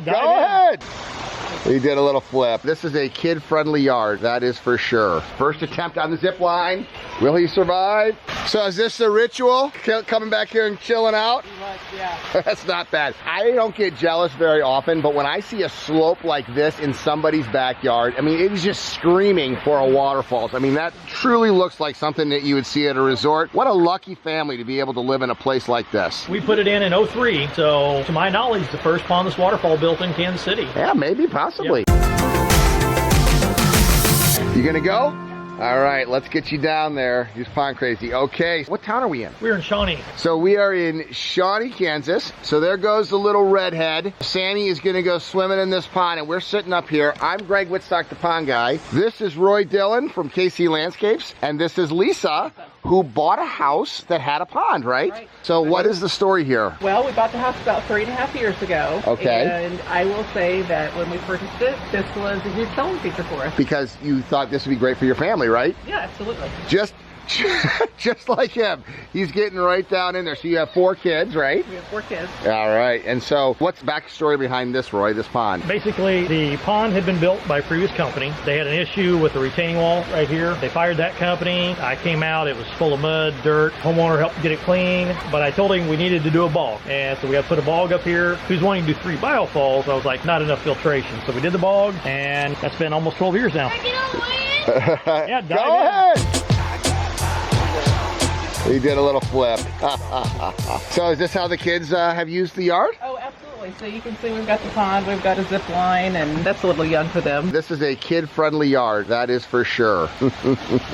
Yeah, Go ahead. He did a little flip. This is a kid-friendly yard, that is for sure. First attempt on the zip line. Will he survive? So is this a ritual? Coming back here and chilling out? Pretty much, yeah. That's not bad. I don't get jealous very often, but when I see a slope like this in somebody's backyard, I mean, it is just screaming for a waterfall. I mean, that truly looks like something that you would see at a resort. What a lucky family to be able to live in a place like this. We put it in 03, so to my knowledge, the first Pondless Waterfall built in Kansas City. Yeah, maybe, possibly. Yep. You gonna go? All right, let's get you down there. He's pond crazy. Okay, what town are we in? We're in Shawnee. So we are in Shawnee, Kansas. So there goes the little redhead. Sammy is gonna go swimming in this pond, and we're sitting up here. I'm Greg Wittstock, the pond guy. This is Roy Dillon from KC Landscapes, and this is Lisa, who bought a house that had a pond, right? So what is the story here? Well, we bought the house about 3.5 years ago. Okay. And I will say that when we purchased it, this was a huge selling feature for us. Because you thought this would be great for your family, right? Yeah, absolutely. Just like him. He's getting right down in there. So you have 4 kids, right? We have 4 kids. All right. And so what's the backstory behind this, Roy, this pond? Basically, the pond had been built by a previous company. They had an issue with the retaining wall right here. They fired that company. I came out. It was full of mud, dirt. Homeowner helped get it clean. But I told him we needed to do a bog. And so we had to put a bog up here. He was wanting to do 3 biofalls. I was like, not enough filtration. So we did the bog, and that's been almost 12 years now. Yeah, go ahead. He did a little flip. So is this how the kids have used the yard? Oh, absolutely. So you can see we've got the pond, we've got a zip line, and that's a little young for them. This is a kid-friendly yard, that is for sure.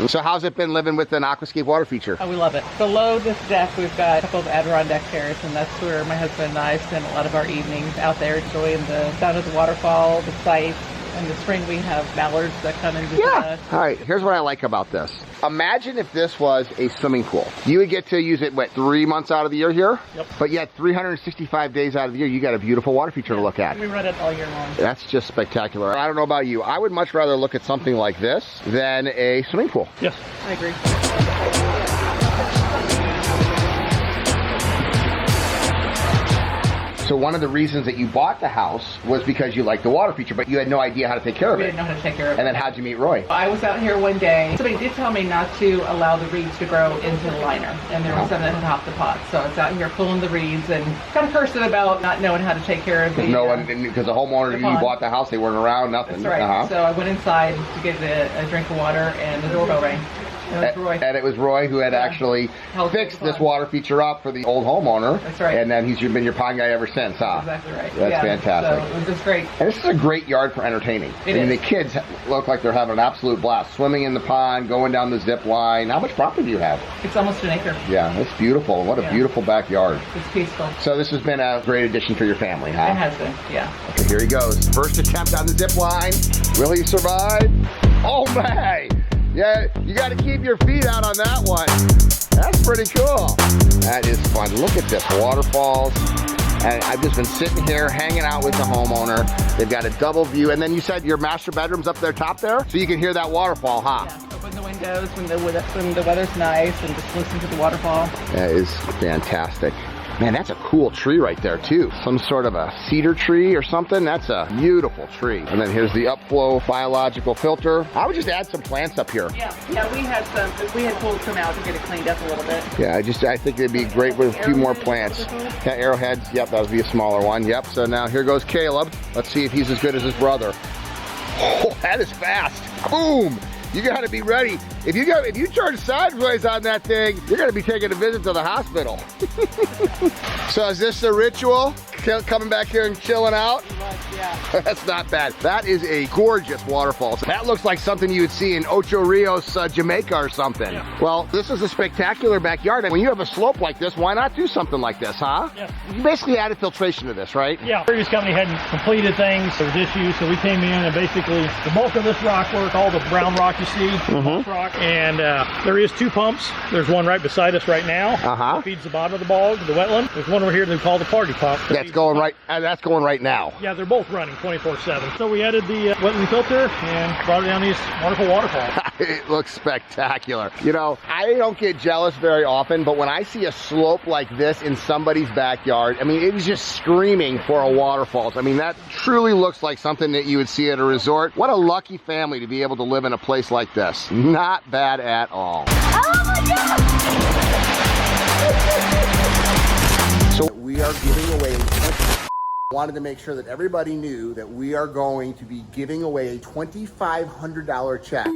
So how's it been living with an Aquascape water feature? Oh, we love it. Below this deck, we've got a couple of Adirondack chairs, and that's where my husband and I spend a lot of our evenings out there enjoying the sound of the waterfall, the sights. In the spring, we have mallards that come and visit us. All right, here's what I like about this. Imagine if this was a swimming pool. You would get to use it, what, 3 months out of the year here? Yep. But yet 365 days out of the year, you got a beautiful water feature to look at. We run it all year long. That's just spectacular. I don't know about you. I would much rather look at something like this than a swimming pool. Yes. I agree. So one of the reasons that you bought the house was because you liked the water feature, but you had no idea how to take care of We it. didn't know how to take care of it. And then how'd you meet Roy? I was out here one day. Somebody did tell me not to allow the reeds to grow into the liner, and there was some that had hopped the pot. So I was out here pulling the reeds and kind of cursing about not knowing how to take care of the Because the homeowner, you bought the house, they weren't around, nothing. That's right. So I went inside to get a drink of water, and the doorbell rang. And it was Roy. And it was Roy who had actually fixed this water feature up for the old homeowner. That's right. And then he's been your pond guy ever since, huh? That's exactly right. That's fantastic. So it was just great. And this is a great yard for entertaining. I mean, the kids look like they're having an absolute blast. Swimming in the pond, going down the zip line. How much property do you have? It's almost an acre. Yeah, it's beautiful. What a beautiful backyard. It's peaceful. So this has been a great addition for your family, huh? It has been, yeah. Okay, here he goes. First attempt on the zip line. Will he survive? Oh, man! Yeah, you got to keep your feet out on that one. That's pretty cool. That is fun. Look at this, waterfalls. And I've just been sitting here hanging out with the homeowner. They've got a double view. And then you said your master bedroom's up there top there? So you can hear that waterfall, huh? Yeah, open the windows when the weather's nice and just listen to the waterfall. That is fantastic. Man, that's a cool tree right there too. Some sort of a cedar tree or something. That's a beautiful tree. And then here's the upflow biological filter. I would just add some plants up here. Yeah, we had pulled some out to get it cleaned up a little bit. Yeah, I think it'd be great with a few more plants. Yeah, arrowheads, yep, that would be a smaller one. Yep, so now here goes Caleb. Let's see if he's as good as his brother. Oh, that is fast. Boom! You gotta be ready. If you turn sideways on that thing, you're gonna be taking a visit to the hospital. So is this a ritual? Coming back here and chilling out? Yeah. That's not bad. That is a gorgeous waterfall. That looks like something you would see in Ocho Rios, Jamaica or something. Yeah. Well, this is a spectacular backyard. And when you have a slope like this, why not do something like this, huh? Yeah. You basically added filtration to this, right? Yeah. Previous company hadn't completed things. There was issues, so we came in and basically the bulk of this rock work, all the brown rock you see, rock, and there is 2 pumps. There's one right beside us right now. That feeds the bottom of the bog, the wetland. There's one over here they call the party pump. That's that's going right. That's going right now. Yeah, they're both running 24/7. So we added the wetland filter and brought it down these wonderful waterfalls. It looks spectacular. You know, I don't get jealous very often, but when I see a slope like this in somebody's backyard, I mean, it is just screaming for a waterfall. I mean, that truly looks like something that you would see at a resort. What a lucky family to be able to live in a place like this. Not bad at all. Oh my God! So we are giving away, wanted to make sure that everybody knew that we are going to be giving away a $2,500 check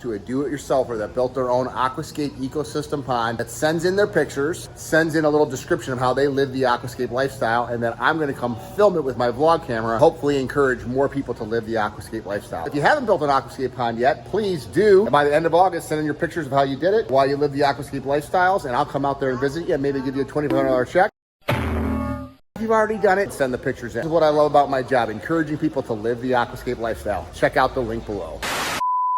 to a do-it-yourselfer that built their own Aquascape ecosystem pond, that sends in their pictures, sends in a little description of how they live the Aquascape lifestyle, and then I'm going to come film it with my vlog camera, hopefully encourage more people to live the Aquascape lifestyle. If you haven't built an Aquascape pond yet, please do. And by the end of August, send in your pictures of how you did it while you live the Aquascape lifestyles, and I'll come out there and visit you and maybe give you a $2,500 check. If you've already done it, send the pictures in. This is what I love about my job, encouraging people to live the Aquascape lifestyle. Check out the link below.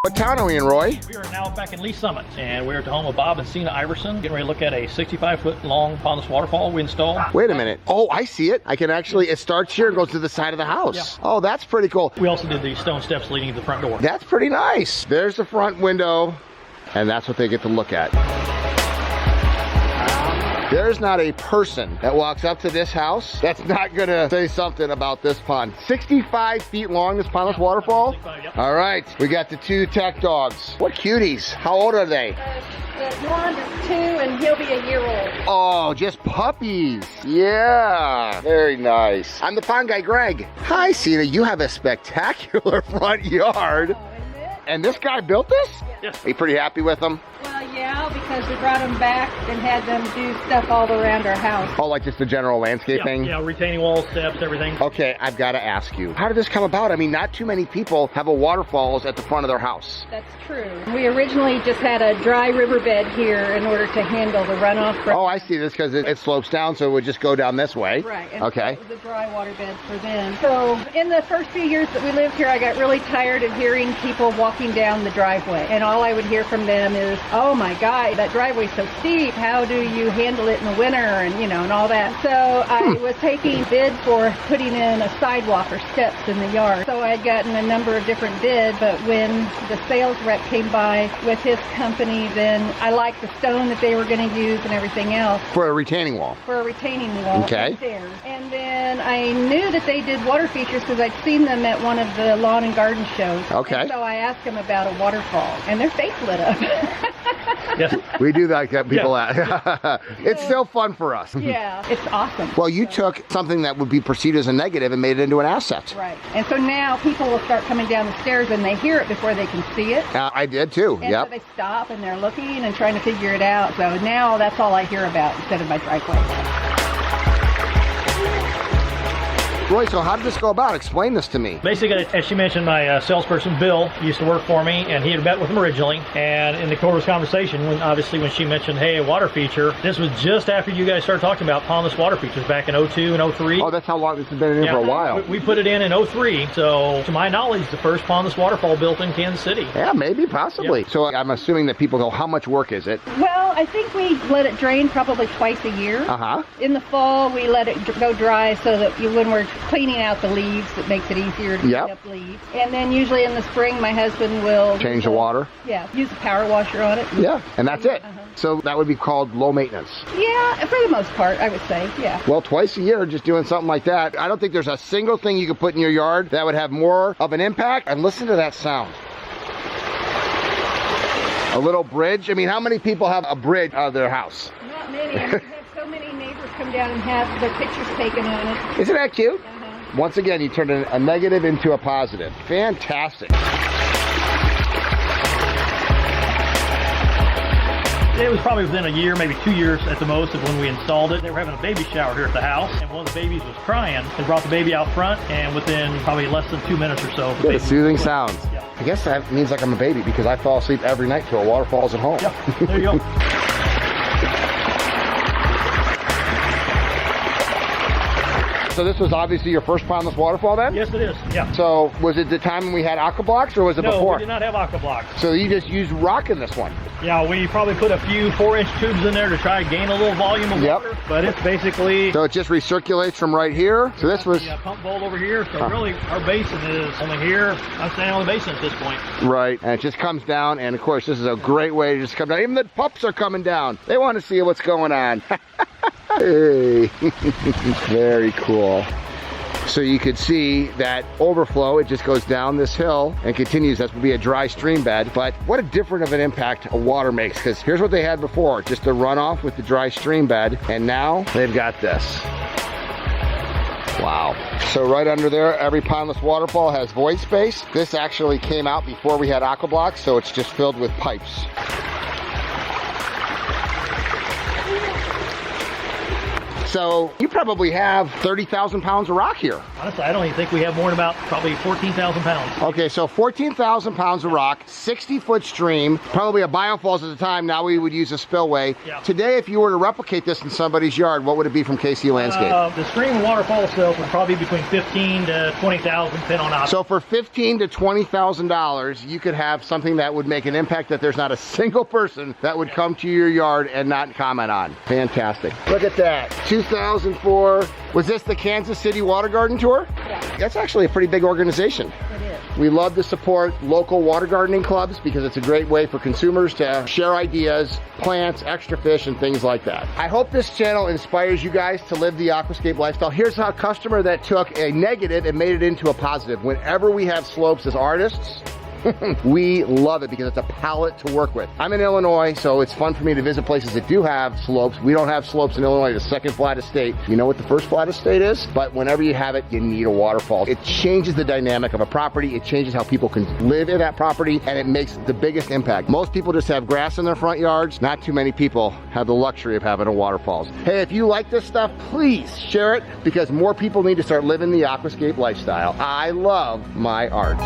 What town are we in, Roy? We are now back in Lee Summit, and we're at the home of Bob and Cena Iverson, getting ready to look at a 65-foot long Pondless Waterfall we installed. Wait a minute. Oh, I see it. I can actually, it starts here and goes to the side of the house. Yeah. Oh, that's pretty cool. We also did the stone steps leading to the front door. That's pretty nice. There's the front window, and that's what they get to look at. There's not a person that walks up to this house that's not gonna say something about this pond. 65 feet long, this Pondless Waterfall? 65, yep. All right, we got the two tech dogs. What cuties. How old are they? The blonde is 2 and he'll be a year old. Oh, just puppies. Yeah, very nice. I'm the pond guy, Greg. Hi, Cena. You have a spectacular front yard. Oh, isn't it? And this guy built this? Yes. Are you pretty happy with them? Well, yeah, because we brought them back and had them do stuff all around our house. Oh, like just the general landscaping? Yeah, retaining walls, steps, everything. Okay, I've got to ask you, how did this come about? I mean, not too many people have a waterfalls at the front of their house. That's true. We originally just had a dry riverbed here in order to handle the runoff from... Oh, I see this because it slopes down, so it would just go down this way. Right. And Okay. so it was a dry water bed for them. So in the first few years that we lived here, I got really tired of hearing people walking down the driveway. And all I would hear from them is, oh my God, that driveway's so steep. How do you handle it in the winter? And, you know, and all that. So I was taking bids for putting in a sidewalk or steps in the yard. So I had gotten a number of different bids, but when the sales rep came by with his company, then I liked the stone that they were going to use and everything else. For a retaining wall. For a retaining wall. Okay. Upstairs. And then I knew that they did water features because I'd seen them at one of the lawn and garden shows. Okay. And so I asked them about a waterfall, and their face lit up. Yes. We do that, get people at. It's still fun for us. Yeah, it's awesome. Well, you took something that would be perceived as a negative and made it into an asset. Right. And so now people will start coming down the stairs and they hear it before they can see it. I did too, And yep. so they stop and they're looking and trying to figure it out. So now that's all I hear about instead of my driveway. Roy, so how did this go about? Explain this to me. Basically, as she mentioned, my salesperson, Bill, used to work for me, and he had met with him originally. And in the course of conversation, when she mentioned, hey, a water feature, this was just after you guys started talking about Pondless water features back in 02 and 03. Oh, that's how long this has been in here for a while. We put it in 03. So, to my knowledge, the first Pondless waterfall built in Kansas City. Yeah, maybe, possibly. Yep. So I'm assuming that people go, how much work is it? Well, I think we let it drain probably twice a year. Uh-huh. In the fall, we let it go dry so that when we're cleaning out the leaves, it makes it easier to Yep. pick up leaves. And then usually in the spring, my husband will Change the water? Yeah, use a power washer on it. Yeah, and that's it. Uh-huh. So that would be called low maintenance. Yeah, for the most part, I would say, yeah. Well, twice a year, just doing something like that. I don't think there's a single thing you could put in your yard that would have more of an impact. And listen to that sound. A little bridge. I mean, how many people have a bridge out of their house? Not many. And we have so many neighbors come down and have their pictures taken on it. Isn't that cute? Uh-huh. Once again, you turned a negative into a positive. Fantastic. It was probably within a year, maybe 2 years at the most of when we installed it. They were having a baby shower here at the house, and one of the babies was crying. They brought the baby out front, and within probably less than 2 minutes or so, the Yeah, baby the soothing was sounds. Yeah. I guess that means like I'm a baby because I fall asleep every night till a waterfall's at home. Yeah, there you go. So this was obviously your first Pondless Waterfall then? Yes, it is. Yeah. So was it the time when we had aqua blocks, or was it No, before? we did not have aqua blocks. So you just used rock in this one? Yeah, we probably put a few 4-inch tubes in there to try to gain a little volume of water, but it's basically... So it just recirculates from right here? So this was... the pump bowl over here, so really our basin is only here. I'm standing on the basin at this point. Right, and it just comes down, and of course this is a great way to just come down. Even the pups are coming down. They want to see what's going on. Hey, very cool. So you could see that overflow, it just goes down this hill and continues. That would be a dry stream bed, but what a different of an impact a water makes, because here's what they had before, just a runoff with the dry stream bed, and now they've got this. Wow. So right under there, every Pondless Waterfall has void space. This actually came out before we had aqua blocks, so it's just filled with pipes. So you probably have 30,000 pounds of rock here. Honestly, I don't even think we have more than about probably 14,000 pounds. Okay, so 14,000 pounds of rock, 60-foot stream, probably a biofalls at the time. Now we would use a spillway. Yeah. Today, if you were to replicate this in somebody's yard, what would it be from KC Landscape? The stream and waterfall itself would probably be between 15 to 20,000, depending on option. So for $15,000 to $20,000, you could have something that would make an impact that there's not a single person that would come to your yard and not comment on. Fantastic. Look at that. 2004. Was this the Kansas City Water Garden Tour? Yeah. That's actually a pretty big organization. It is. We love to support local water gardening clubs because it's a great way for consumers to share ideas, plants, extra fish, and things like that. I hope this channel inspires you guys to live the aquascape lifestyle. Here's a customer that took a negative and made it into a positive. Whenever we have slopes as artists, we love it because it's a palette to work with. I'm in Illinois, so it's fun for me to visit places that do have slopes. We don't have slopes in Illinois, the second flattest state. You know what the first flattest state is? But whenever you have it, you need a waterfall. It changes the dynamic of a property. It changes how people can live in that property, and it makes the biggest impact. Most people just have grass in their front yards. Not too many people have the luxury of having a waterfalls. Hey, if you like this stuff, please share it because more people need to start living the aquascape lifestyle. I love my art.